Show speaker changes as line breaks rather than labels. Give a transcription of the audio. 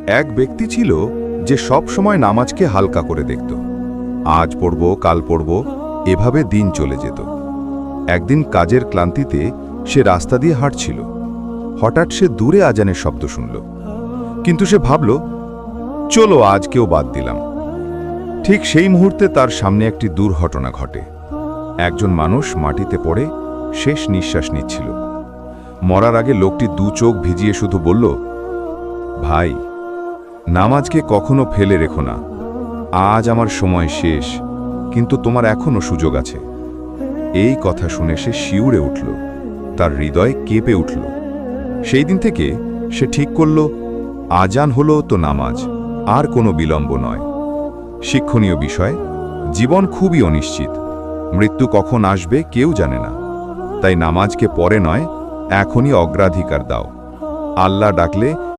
এক ব্যক্তি ছিল যে সব সময় নামাজকে হালকা করে দেখত। আজ পড়ব, কাল পড়ব, এভাবে দিন চলে যেত। একদিন কাজের ক্লান্তিতে সে রাস্তা দিয়ে হাঁটছিল। হঠাৎ সে দূরে আজানের শব্দ শুনল, কিন্তু সে ভাবল, চলো আজকেও বাদ দিলাম। ঠিক সেই মুহূর্তে তার সামনে একটি দুর্ঘটনা ঘটে। একজন মানুষ মাটিতে পড়ে শেষ নিঃশ্বাস নিচ্ছিল। মরার আগে লোকটি দু চোখ ভিজিয়ে শুধু বলল, ভাই, নামাজকে কখনো ফেলে রেখো না। আজ আমার সময় শেষ, কিন্তু তোমার এখনো সুযোগ আছে। এই কথা শুনে সে শিউরে উঠল, তার হৃদয় কেঁপে উঠল। সেই দিন থেকে সে ঠিক করল, আজান হলো তো নামাজ, আর কোনো বিলম্ব নয়। শিক্ষণীয় বিষয়, জীবন খুবই অনিশ্চিত। মৃত্যু কখন আসবে কেউ জানে না। তাই নামাজকে পরে নয়, এখনই অগ্রাধিকার দাও। আল্লাহ ডাকলে